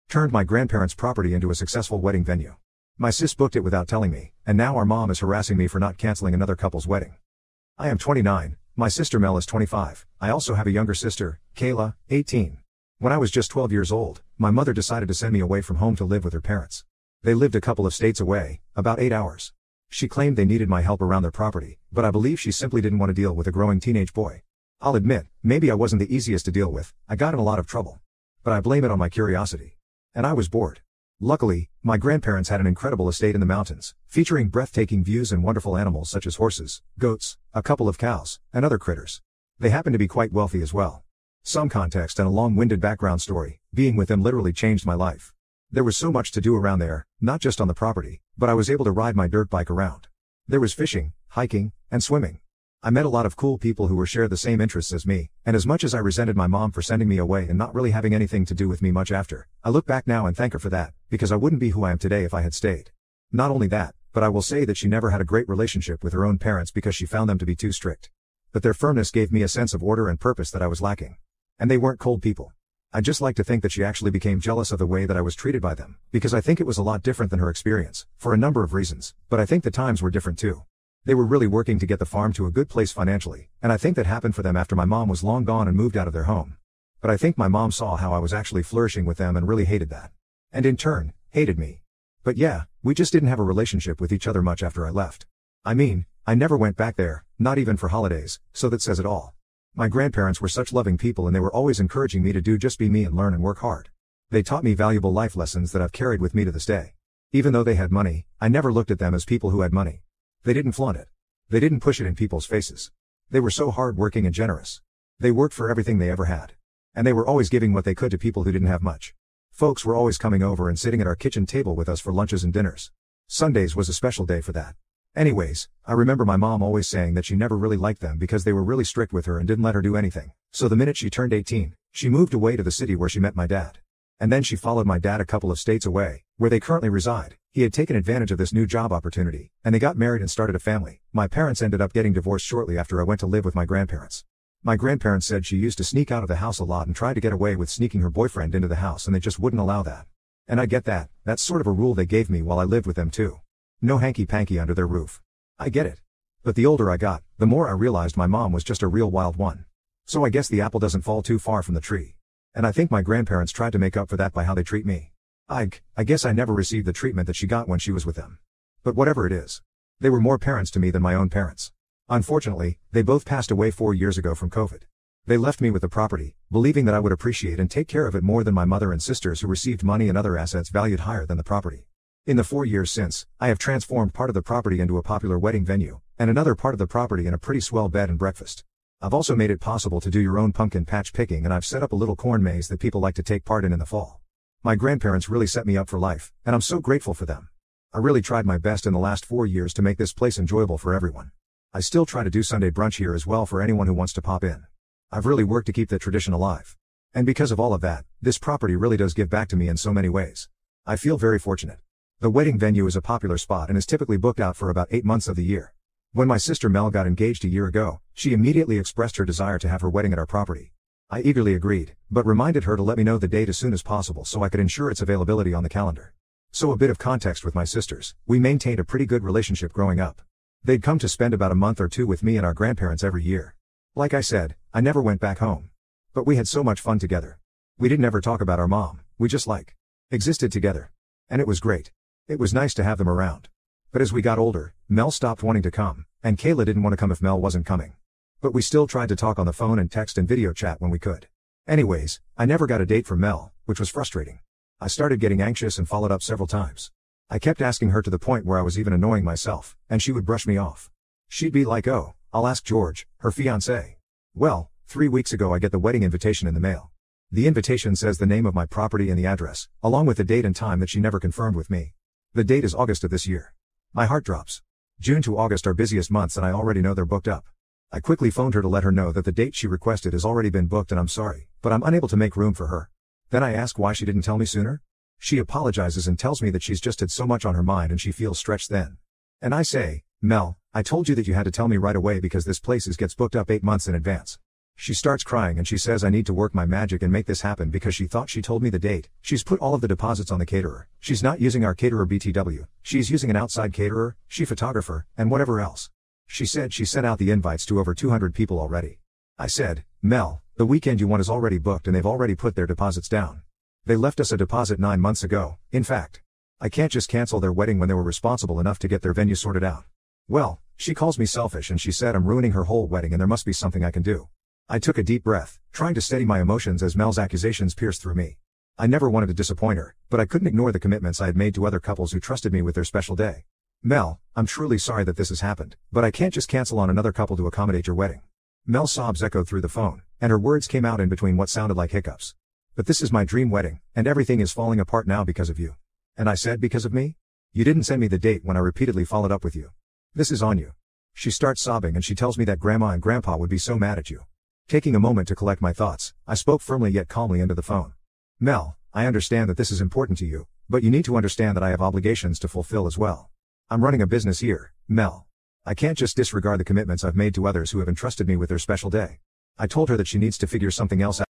turned my grandparents' property into a successful wedding venue. My sis booked it without telling me, and now our mom is harassing me for not canceling another couple's wedding. I am 29, my sister Mel is 25, I also have a younger sister, Kayla, 18. When I was just 12 years old, my mother decided to send me away from home to live with her parents. They lived a couple of states away, about 8 hours. She claimed they needed my help around their property, but I believe she simply didn't want to deal with a growing teenage boy. I'll admit, maybe I wasn't the easiest to deal with, I got in a lot of trouble. But I blame it on my curiosity. And I was bored. Luckily, my grandparents had an incredible estate in the mountains, featuring breathtaking views and wonderful animals such as horses, goats, a couple of cows, and other critters. They happened to be quite wealthy as well. Some context and a long-winded background story, being with them literally changed my life. There was so much to do around there, not just on the property, but I was able to ride my dirt bike around. There was fishing, hiking, and swimming. I met a lot of cool people who shared the same interests as me, and as much as I resented my mom for sending me away and not really having anything to do with me much after, I look back now and thank her for that, because I wouldn't be who I am today if I had stayed. Not only that, but I will say that she never had a great relationship with her own parents because she found them to be too strict. But their firmness gave me a sense of order and purpose that I was lacking. And they weren't cold people. I just like to think that she actually became jealous of the way that I was treated by them, because I think it was a lot different than her experience, for a number of reasons, but I think the times were different too. They were really working to get the farm to a good place financially, and I think that happened for them after my mom was long gone and moved out of their home. But I think my mom saw how I was actually flourishing with them and really hated that. And in turn, hated me. But yeah, we just didn't have a relationship with each other much after I left. I mean, I never went back there, not even for holidays, so that says it all. My grandparents were such loving people and they were always encouraging me to just be me and learn and work hard. They taught me valuable life lessons that I've carried with me to this day. Even though they had money, I never looked at them as people who had money. They didn't flaunt it. They didn't push it in people's faces. They were so hard-working and generous. They worked for everything they ever had. And they were always giving what they could to people who didn't have much. Folks were always coming over and sitting at our kitchen table with us for lunches and dinners. Sundays was a special day for that. Anyways, I remember my mom always saying that she never really liked them because they were really strict with her and didn't let her do anything. So the minute she turned 18, she moved away to the city where she met my dad. And then she followed my dad a couple of states away, where they currently reside. He had taken advantage of this new job opportunity, and they got married and started a family. My parents ended up getting divorced shortly after I went to live with my grandparents. My grandparents said she used to sneak out of the house a lot and tried to get away with sneaking her boyfriend into the house, and they just wouldn't allow that. And I get that, that's sort of a rule they gave me while I lived with them too. No hanky-panky under their roof. I get it. But the older I got, the more I realized my mom was just a real wild one. So I guess the apple doesn't fall too far from the tree. And I think my grandparents tried to make up for that by how they treat me. I guess I never received the treatment that she got when she was with them. But whatever it is, they were more parents to me than my own parents. Unfortunately, they both passed away 4 years ago from COVID. They left me with the property, believing that I would appreciate and take care of it more than my mother and sisters who received money and other assets valued higher than the property. In the 4 years since, I have transformed part of the property into a popular wedding venue, and another part of the property in a pretty swell bed and breakfast. I've also made it possible to do your own pumpkin patch picking, and I've set up a little corn maze that people like to take part in the fall. My grandparents really set me up for life, and I'm so grateful for them. I really tried my best in the last 4 years to make this place enjoyable for everyone. I still try to do Sunday brunch here as well for anyone who wants to pop in. I've really worked to keep that tradition alive. And because of all of that, this property really does give back to me in so many ways. I feel very fortunate. The wedding venue is a popular spot and is typically booked out for about 8 months of the year. When my sister Mel got engaged a year ago, she immediately expressed her desire to have her wedding at our property. I eagerly agreed, but reminded her to let me know the date as soon as possible so I could ensure its availability on the calendar. So a bit of context with my sisters, we maintained a pretty good relationship growing up. They'd come to spend about a month or two with me and our grandparents every year. Like I said, I never went back home. But we had so much fun together. We didn't ever talk about our mom, we just existed together. And it was great. It was nice to have them around. But as we got older, Mel stopped wanting to come, and Kayla didn't want to come if Mel wasn't coming. But we still tried to talk on the phone and text and video chat when we could. Anyways, I never got a date from Mel, which was frustrating. I started getting anxious and followed up several times. I kept asking her to the point where I was even annoying myself, and she would brush me off. She'd be like, "Oh, I'll ask George, her fiancé." Well, 3 weeks ago I get the wedding invitation in the mail. The invitation says the name of my property and the address, along with the date and time that she never confirmed with me. The date is August of this year. My heart drops. June to August are busiest months and I already know they're booked up. I quickly phoned her to let her know that the date she requested has already been booked and I'm sorry, but I'm unable to make room for her. Then I ask why she didn't tell me sooner. She apologizes and tells me that she's just had so much on her mind and she feels stretched then. And I say, "Mel, I told you that you had to tell me right away because this place gets booked up 8 months in advance." She starts crying and she says I need to work my magic and make this happen because she thought she told me the date. She's put all of the deposits on the caterer. She's not using our caterer BTW. She's using an outside caterer, she photographer, and whatever else. She said she sent out the invites to over 200 people already. I said, Mel, the weekend you want is already booked and they've already put their deposits down. They left us a deposit 9 months ago, in fact. I can't just cancel their wedding when they were responsible enough to get their venue sorted out. Well, she calls me selfish and she said I'm ruining her whole wedding and there must be something I can do. I took a deep breath, trying to steady my emotions as Mel's accusations pierced through me. I never wanted to disappoint her, but I couldn't ignore the commitments I had made to other couples who trusted me with their special day. Mel, I'm truly sorry that this has happened, but I can't just cancel on another couple to accommodate your wedding. Mel's sobs echoed through the phone, and her words came out in between what sounded like hiccups. But this is my dream wedding, and everything is falling apart now because of you. And I said because of me? You didn't send me the date when I repeatedly followed up with you. This is on you. She starts sobbing and she tells me that Grandma and Grandpa would be so mad at you. Taking a moment to collect my thoughts, I spoke firmly yet calmly into the phone. Mel, I understand that this is important to you, but you need to understand that I have obligations to fulfill as well. I'm running a business here, Mel. I can't just disregard the commitments I've made to others who have entrusted me with their special day. I told her that she needs to figure something else out.